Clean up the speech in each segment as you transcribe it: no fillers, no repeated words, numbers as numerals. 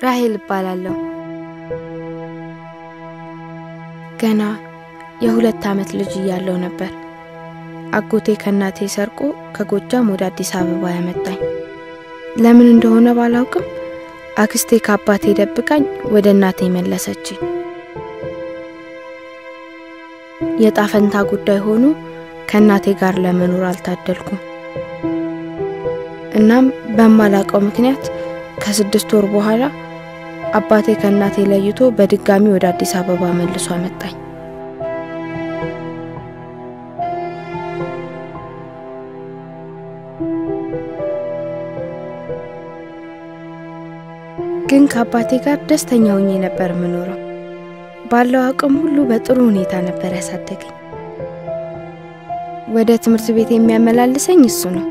ራሄል እባላለሁ። ገና የ2 ዓመት ልጅ እያለሁ ነበር አጎቴ ከናቴ ሰርቆ ከጎጃም ወደ አዲስ አበባ ያመጣኝ። ለምን እንደሆነ ባላውቅም አክስቴ ከአባቴ ደብቃኝ ወደ እናቴ መለሰችኝ። የጣፈንታ ጉዳይ ሆኖ ከናቴ ጋር ለመኖር አልታደልኩም። እናም በማላውቀው ምክንያት ከ6 ወር በኋላ አባቴ ከናቴ ለይቶ በድጋሚ ወደ አዲስ አበባ መልሶ አመጣኝ። ግን ከአባቴ ጋር ደስተኛ ሆኜ ነበር የምኖረው። ባለው አቅም ሁሉ በጥሩ ሁኔታ ነበር ያሳደገኝ። ወደ ትምህርት ቤት የሚያመላልሰኝ እሱ ነው።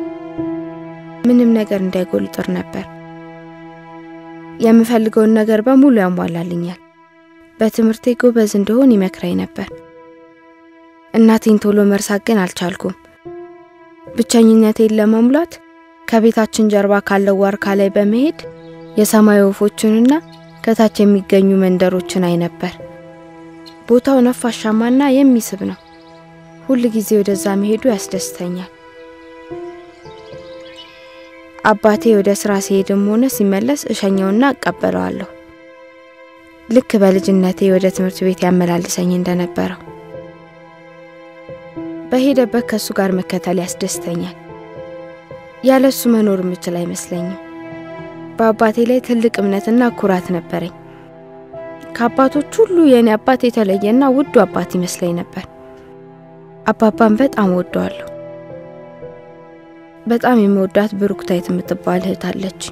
ምንም ነገር እንዳይጎል ጥር ነበር። የምፈልገውን ነገር በሙሉ ያሟላልኛል። በትምህርቴ ጎበዝ እንደሆን ይመክረኝ ነበር። እናቴን ቶሎ መርሳት ግን አልቻልኩም። ብቸኝነቴን ለመሙላት ከቤታችን ጀርባ ካለው ዋርካ ላይ በመሄድ የሰማይ ወፎችንና ከታች የሚገኙ መንደሮችን አይ ነበር። ቦታው ነፋሻማና የሚስብ ነው። ሁሉ ጊዜ ወደዛ መሄዱ ያስደስተኛል። አባቴ ወደ ስራ ሲሄድም ሆነ ሲመለስ እሸኘውና አቀበለዋለሁ። ልክ በልጅነቴ ወደ ትምህርት ቤት ያመላልሰኝ እንደነበረው በሄደበት ከሱ ጋር መከተል ያስደስተኛል። ያለሱ መኖር የምችል አይመስለኝም። በአባቴ ላይ ትልቅ እምነትና ኩራት ነበረኝ። ከአባቶች ሁሉ የኔ አባት የተለየና ውዱ አባት ይመስለኝ ነበር። አባባን በጣም ወደዋለሁ። በጣም የምወዳት ብሩክታይት የምትባል እህት አለች።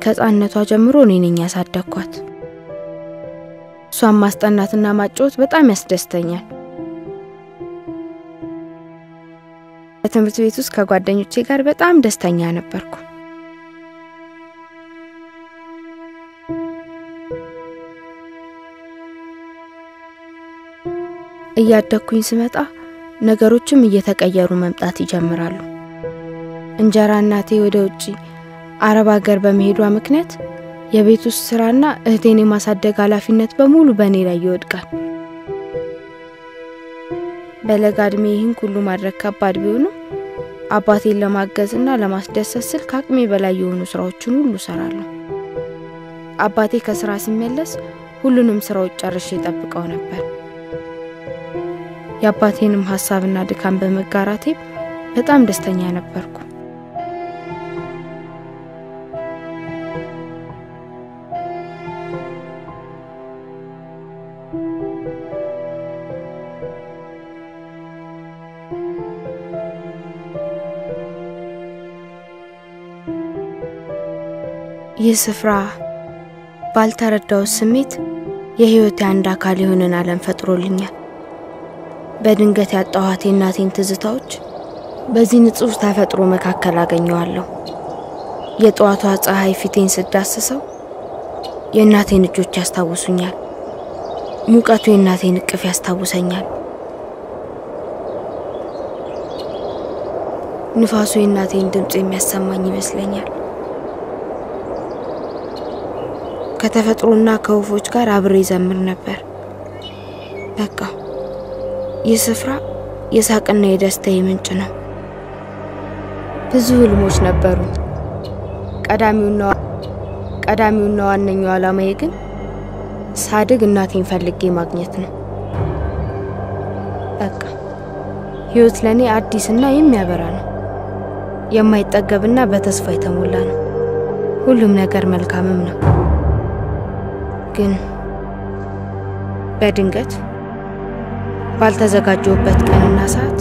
ከጻነቷ ጀምሮ እኔ ነኝ ያሳደግኳት። እሷን ማስጠናትና ማጫወት በጣም ያስደስተኛል። በትምህርት ቤት ውስጥ ከጓደኞቼ ጋር በጣም ደስተኛ ነበርኩ። እያደኩኝ ስመጣ ነገሮችም እየተቀየሩ መምጣት ይጀምራሉ። እንጀራ እናቴ ወደ ውጪ አረብ ሀገር በመሄዷ ምክንያት የቤት ውስጥ ስራና እህቴን የማሳደግ ኃላፊነት በሙሉ በእኔ ላይ ይወድቃል። በለጋ ዕድሜ ይህን ሁሉ ማድረግ ከባድ ቢሆንም አባቴን ለማገዝና ለማስደሰት ስል ከአቅሜ በላይ የሆኑ ስራዎችን ሁሉ እሰራለሁ። አባቴ ከስራ ሲመለስ ሁሉንም ስራዎች ጨርሼ እጠብቀው ነበር። የአባቴንም ሐሳብና ድካም በመጋራቴ በጣም ደስተኛ ነበርኩ። ይህ ስፍራ ባልተረዳው ስሜት የህይወቴ አንድ አካል የሆነን ዓለም ፈጥሮልኛል። በድንገት ያጣኋት እናቴን ትዝታዎች በዚህ ንጹህ ተፈጥሮ መካከል አገኘዋለሁ። የጧቷ ፀሐይ ፊቴን ስዳስሰው የእናቴን እጆች ያስታውሱኛል። ሙቀቱ የእናቴን እቅፍ ያስታውሰኛል። ንፋሱ የእናቴን ድምጽ የሚያሰማኝ ይመስለኛል። ከተፈጥሮና ከወፎች ጋር አብሬ ዘምር ነበር። በቃ ይህ ስፍራ የሳቅና የደስታዬ ምንጭ ነው። ብዙ ህልሞች ነበሩኝ። ቀዳሚውና ዋነኛው ዓላማዬ ግን ሳድግ እናቴን ፈልጌ ማግኘት ነው። በቃ ህይወት ለኔ አዲስና የሚያበራ ነው። የማይጠገብና በተስፋ የተሞላ ነው። ሁሉም ነገር መልካምም ነው። ግን በድንገት ባልተዘጋጀሁበት ቀንና ሰዓት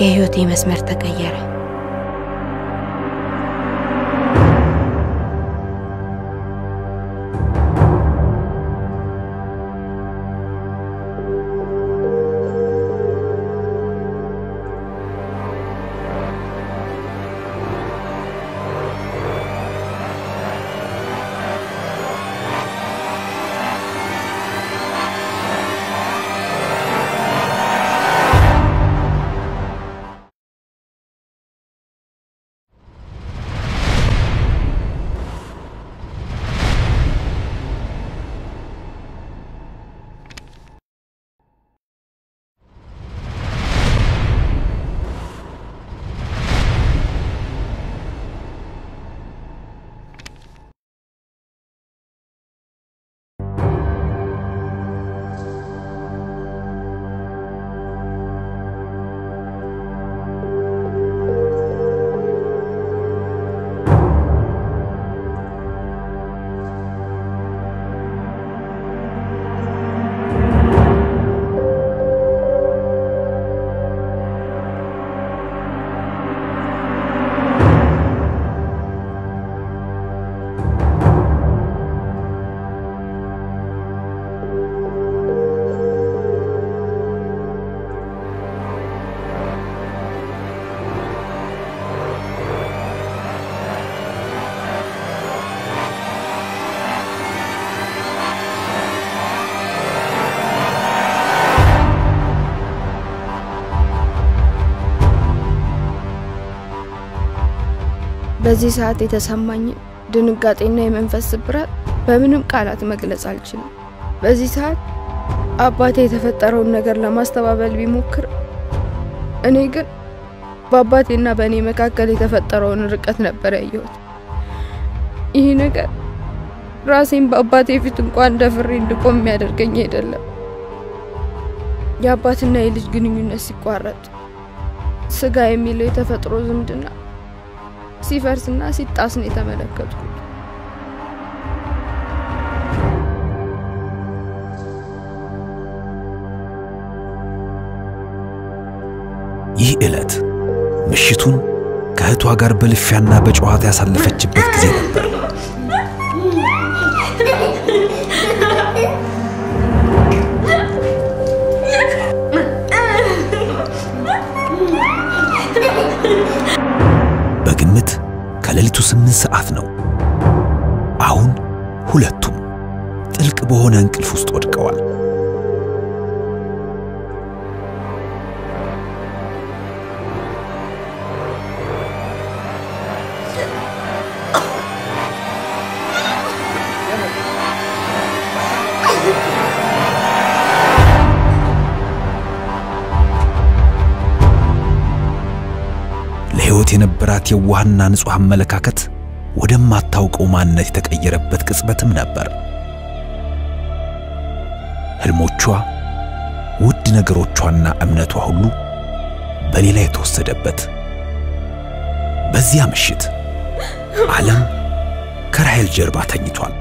የህይወቴ መስመር ተቀየረ። በዚህ ሰዓት የተሰማኝ ድንጋጤና የመንፈስ ስብራት በምንም ቃላት መግለጽ አልችልም። በዚህ ሰዓት አባቴ የተፈጠረውን ነገር ለማስተባበል ቢሞክር እኔ ግን በአባቴና በእኔ መካከል የተፈጠረውን ርቀት ነበር ያየሁት። ይህ ነገር ራሴን በአባቴ ፊት እንኳን ደፍሬ እንድቆም የሚያደርገኝ አይደለም። የአባትና የልጅ ግንኙነት ሲቋረጥ ስጋ የሚለው የተፈጥሮ ዝምድና ሲፈርስና ሲጣስ ነው የተመለከትኩት። ይህ ዕለት ምሽቱን ከእህቷ ጋር በልፊያና በጨዋታ ያሳለፈችበት ጊዜ ነበር። በግምት ከሌሊቱ 8 ሰዓት ነው። አሁን ሁለቱም ጥልቅ በሆነ እንቅልፍ ውስጥ ወድቀዋል። ለህይወት የነበራት የዋህና ንጹህ አመለካከት ወደማታውቀው ማንነት የተቀየረበት ቅጽበትም ነበር። ህልሞቿ፣ ውድ ነገሮቿና እምነቷ ሁሉ በሌላ የተወሰደበት በዚያ ምሽት ዓለም ከራሔል ጀርባ ተኝቷል።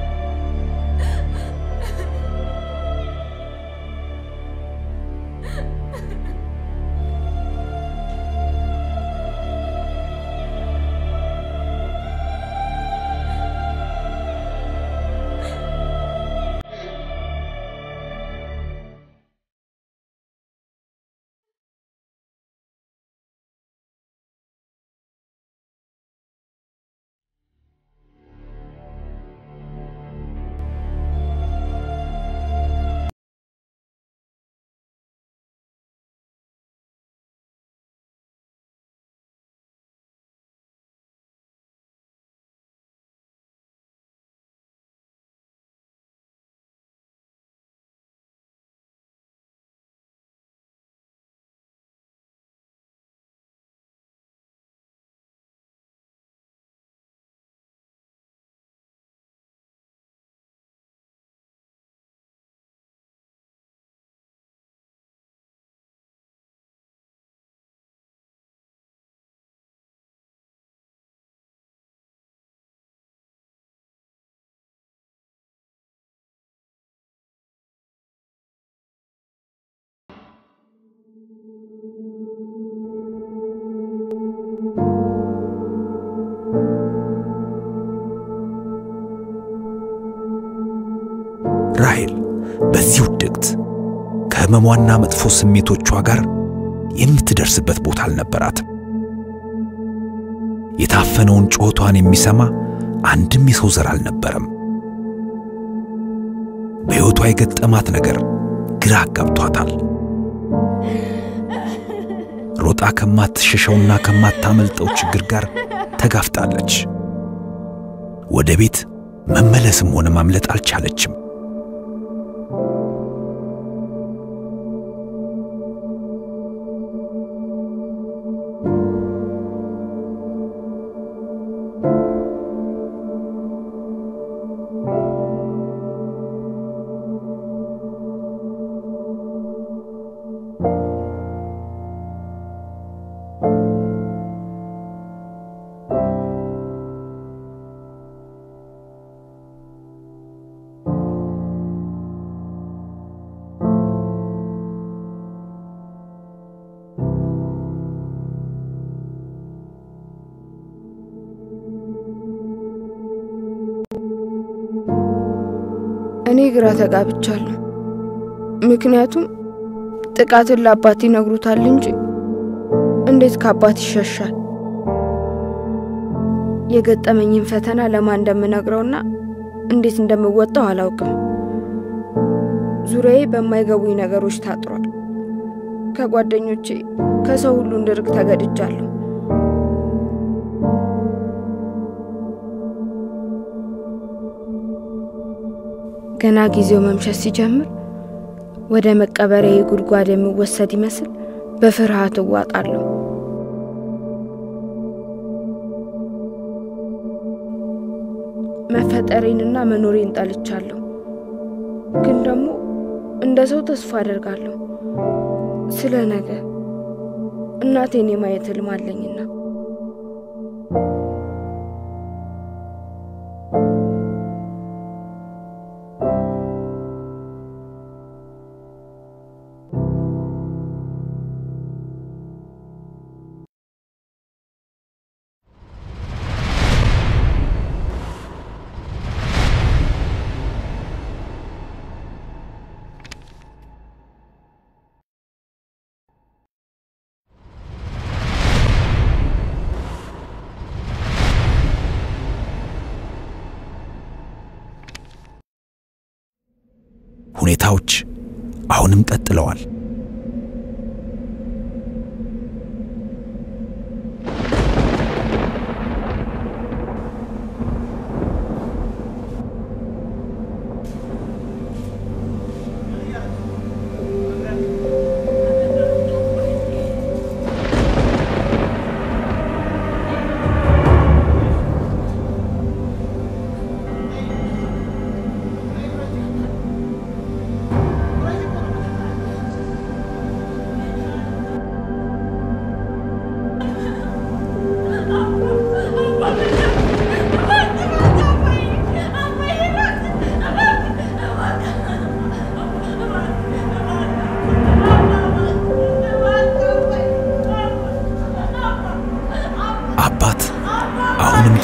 ራሔል በዚህ ውድቅት ከህመሟና መጥፎ ስሜቶቿ ጋር የምትደርስበት ቦታ አልነበራትም። የታፈነውን ጮቷን የሚሰማ አንድም የሰው ዘር አልነበረም። በሕይወቷ የገጠማት ነገር ግራ አጋብቷታል። ሮጣ ከማትሸሸውና ከማታመልጠው ችግር ጋር ተጋፍጣለች። ወደ ቤት መመለስም ሆነ ማምለጥ አልቻለችም። እኔ ግራ ተጋብቻለሁ። ምክንያቱም ጥቃትን ለአባቴ ነግሩታል እንጂ እንዴት ከአባቴ ይሸሻል? የገጠመኝን ፈተና ለማን እንደምነግረውና እንዴት እንደምወጣው አላውቅም። ዙሪያዬ በማይገቡኝ ነገሮች ታጥሯል። ከጓደኞቼ ከሰው ሁሉ እንድርቅ ተገድጃለሁ። ገና ጊዜው መምሸት ሲጀምር ወደ መቀበሪያዬ ጉድጓድ የሚወሰድ ይመስል በፍርሃት እዋጣለሁ። መፈጠሬንና መኖሬን ጠልቻለሁ። ግን ደግሞ እንደ ሰው ተስፋ አደርጋለሁ። ስለ ነገ እናቴን የማየት ህልም አለኝና ሁኔታዎች አሁንም ቀጥለዋል።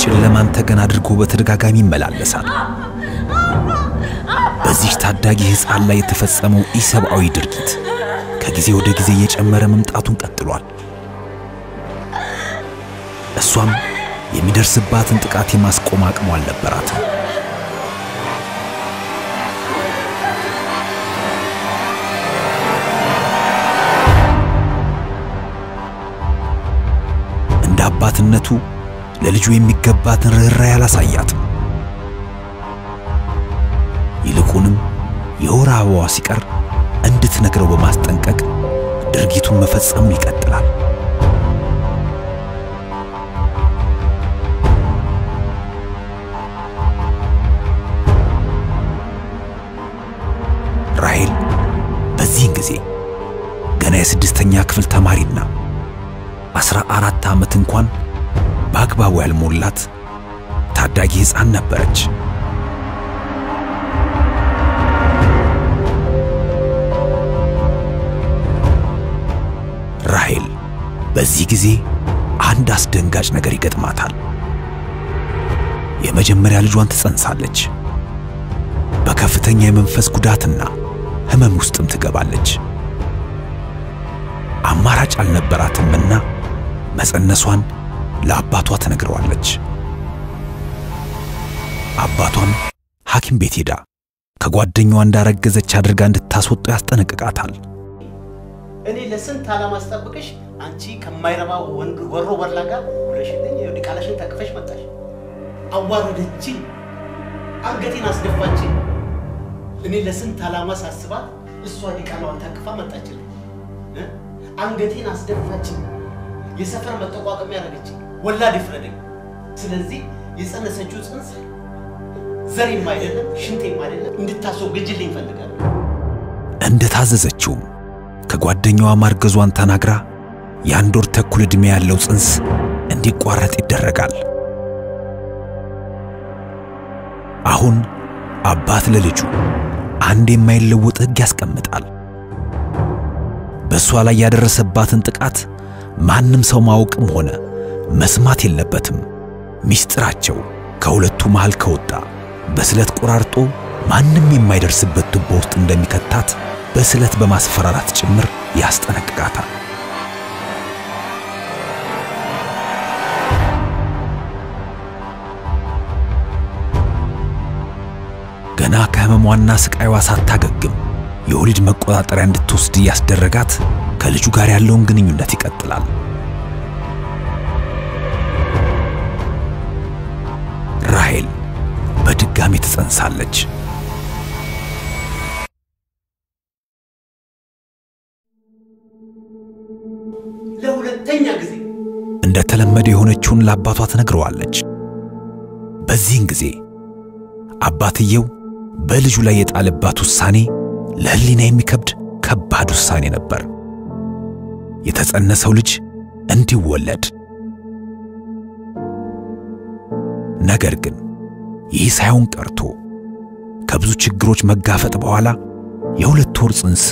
ጨለማን ተገን አድርጎ በተደጋጋሚ ይመላለሳል። በዚህ ታዳጊ ሕፃን ላይ የተፈጸመው ኢሰብአዊ ድርጊት ከጊዜ ወደ ጊዜ እየጨመረ መምጣቱን ቀጥሏል። እሷም የሚደርስባትን ጥቃት የማስቆም አቅሙ አልነበራትም። እንደ አባትነቱ ለልጁ የሚገባትን ርህራሄ አላሳያትም። ይልቁንም የወር አበባዋ ሲቀር እንድትነግረው በማስጠንቀቅ ድርጊቱን መፈጸሙን ይቀጥላል። ራሔል በዚህን ጊዜ ገና የስድስተኛ ክፍል ተማሪና 14 ዓመት እንኳን በአግባቡ ያልሞላት ታዳጊ ሕፃን ነበረች። ራሔል በዚህ ጊዜ አንድ አስደንጋጭ ነገር ይገጥማታል። የመጀመሪያ ልጇን ትጸንሳለች። በከፍተኛ የመንፈስ ጉዳትና ህመም ውስጥም ትገባለች። አማራጭ አልነበራትምና መጸነሷን ለአባቷ ተነግረዋለች። አባቷም ሐኪም ቤት ሄዳ ከጓደኛዋ እንዳረገዘች አድርጋ እንድታስወጣ ያስጠነቅቃታል። እኔ ለስንት ዓላማ አስጠብቅሽ አንቺ ከማይረባው ወንድ ወሮ ወላጋ ብለሽልኝ ዲቃላሽን ተከፈሽ መጣሽ። አዋረደችኝ፣ አንገቴን አስደፋችኝ። እኔ ለስንት ዓላማ ሳስባት እሷ ዲቃላዋን ተከፋ መጣችልኝ። አንገቴን አስደፋችኝ፣ የሰፈር መጠቋቋሚያ ያረገችኝ፣ ወላድ ይፍረደኝ። ስለዚህ የጸነሰችው ጽንስ ዘሬም አይደለም ሽንቴም አይደለም እንድታስወግጅልኝ ፈልጋለሁ። እንደታዘዘችው ከጓደኛዋ ማርገዟን ተናግራ የአንድ ወር ተኩል ዕድሜ ያለው ጽንስ እንዲቋረጥ ይደረጋል። አሁን አባት ለልጁ አንድ የማይለወጥ ሕግ ያስቀምጣል። በሷ ላይ ያደረሰባትን ጥቃት ማንም ሰው ማወቅም ሆነ መስማት የለበትም። ሚስጥራቸው ከሁለቱ መሃል ከወጣ በስለት ቆራርጦ ማንም የማይደርስበት ቱቦ ውስጥ እንደሚከታት በስለት በማስፈራራት ጭምር ያስጠነቅቃታል። ገና ከህመሟና ስቃይዋ ሳታገግም የወሊድ መቆጣጠሪያ እንድትወስድ ያስደረጋት ከልጁ ጋር ያለውን ግንኙነት ይቀጥላል። ራሔል በድጋሚ ትጸንሳለች። እንደተለመደ የሆነችውን ለአባቷ ትነግረዋለች። በዚህን ጊዜ አባትየው በልጁ ላይ የጣለባት ውሳኔ ለህሊና የሚከብድ ከባድ ውሳኔ ነበር። የተጸነሰው ልጅ እንዲወለድ። ነገር ግን ይህ ሳይሆን ቀርቶ ከብዙ ችግሮች መጋፈጥ በኋላ የ2 ወር ጽንስ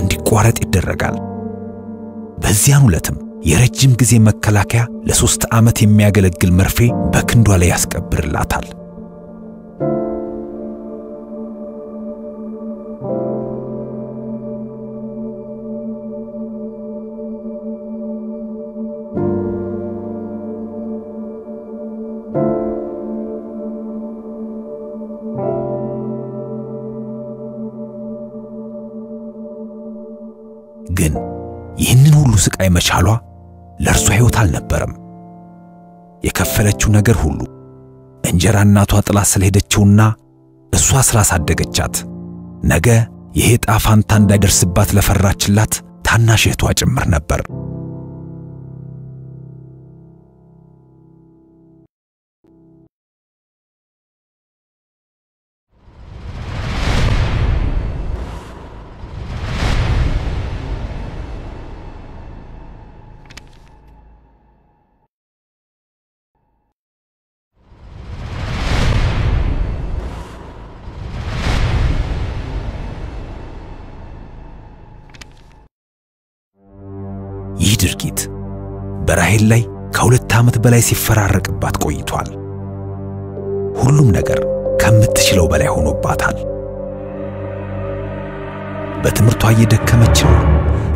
እንዲቋረጥ ይደረጋል። በዚያን ዕለትም የረጅም ጊዜ መከላከያ ለ3 ዓመት የሚያገለግል መርፌ በክንዷ ላይ ያስቀብርላታል። ግን ይህንን ሁሉ ስቃይ መቻሏ ለእርሷ ሕይወት አልነበረም። የከፈለችው ነገር ሁሉ እንጀራ እናቷ ጥላ ስለሄደችውና እሷ ስላሳደገቻት ነገ ይሄ ዕጣ ፋንታ እንዳይደርስባት ለፈራችላት ታናሽ እህቷ ጭምር ነበር። ይህ ድርጊት በራሔል ላይ ከ2 ዓመት በላይ ሲፈራረቅባት ቆይቷል። ሁሉም ነገር ከምትችለው በላይ ሆኖባታል። በትምህርቷ እየደከመችና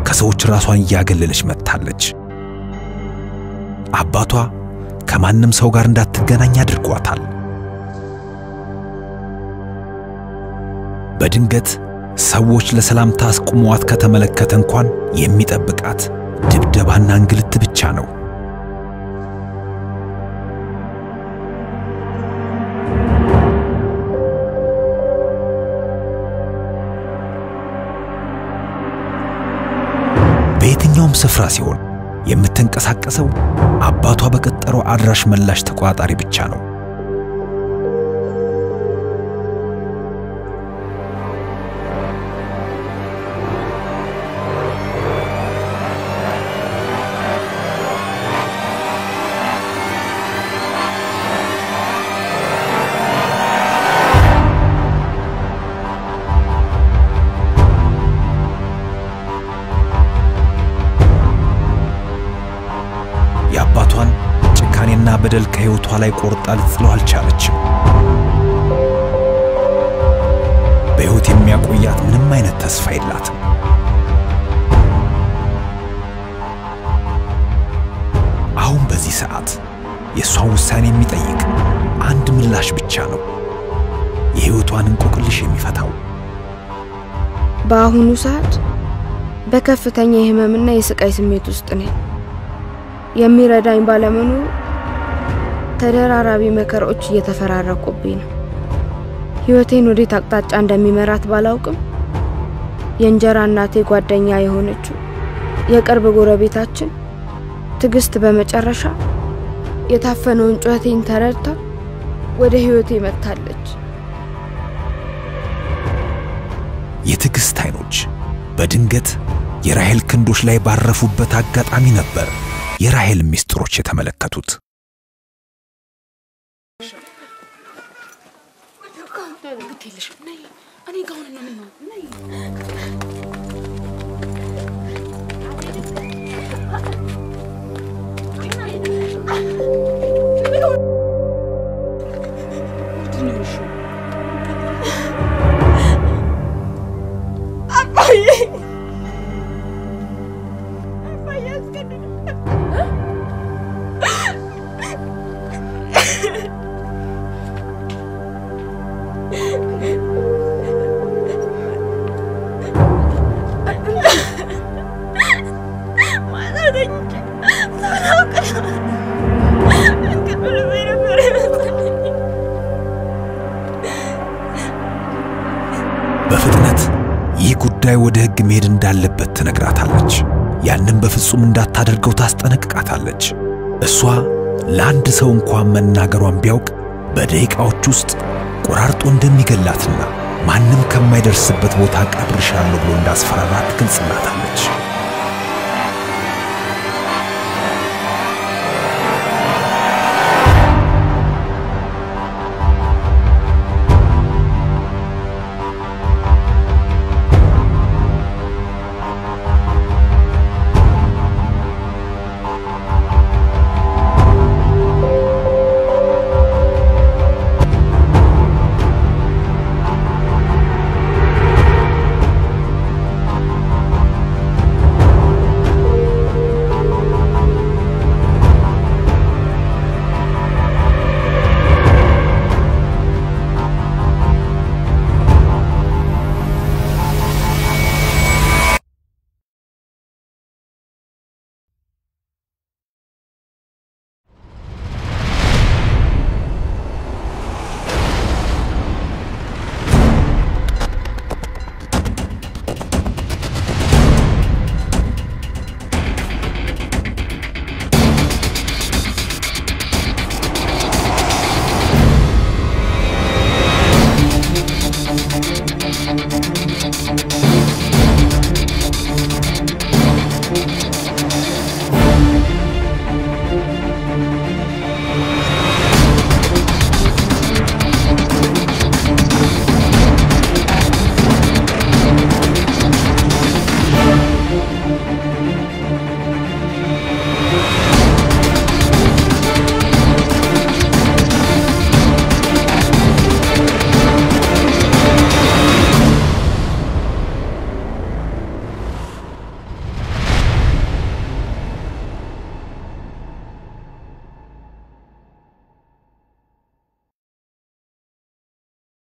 ከሰዎች ራሷን እያገለለች መጥታለች። አባቷ ከማንም ሰው ጋር እንዳትገናኝ አድርጓታል። በድንገት ሰዎች ለሰላምታ አስቆመዋት ከተመለከተ እንኳን የሚጠብቃት ድብደባና እንግልት ብቻ ነው። በየትኛውም ስፍራ ሲሆን የምትንቀሳቀሰው አባቷ በቀጠረው አድራሽ መላሽ ተቋጣሪ ብቻ ነው። የአባቷን ጭካኔና በደል ከሕይወቷ ላይ ቆርጣ ልትጥለው አልቻለችም። በሕይወት የሚያቆያት ምንም አይነት ተስፋ የላትም። አሁን በዚህ ሰዓት የእሷን ውሳኔ የሚጠይቅ አንድ ምላሽ ብቻ ነው የሕይወቷን እንቆቅልሽ የሚፈታው። በአሁኑ ሰዓት በከፍተኛ የህመምና የስቃይ ስሜት ውስጥ ነኝ። የሚረዳኝ ባለመኖሩ ተደራራቢ መከራዎች እየተፈራረቁብኝ ነው። ሕይወቴን ወዴት አቅጣጫ እንደሚመራት ባላውቅም የእንጀራ እናቴ ጓደኛ የሆነችው የቅርብ ጎረቤታችን ትዕግስት በመጨረሻ የታፈነውን ጩኸቴን ተረድታ ወደ ሕይወቴ መጥታለች። የትዕግስት አይኖች በድንገት የራሔል ክንዶች ላይ ባረፉበት አጋጣሚ ነበር የራሔል ሚስጥሮች የተመለከቱት። በፍጥነት ይህ ጉዳይ ወደ ሕግ መሄድ እንዳለበት ትነግራታለች። ያንን በፍጹም እንዳታደርገው ታስጠነቅቃታለች። እሷ ለአንድ ሰው እንኳን መናገሯን ቢያውቅ በደቂቃዎች ውስጥ ቆራርጦ እንደሚገላትና ማንም ከማይደርስበት ቦታ ቀብርሻለሁ ብሎ እንዳስፈራራት ትገልጽላታለች።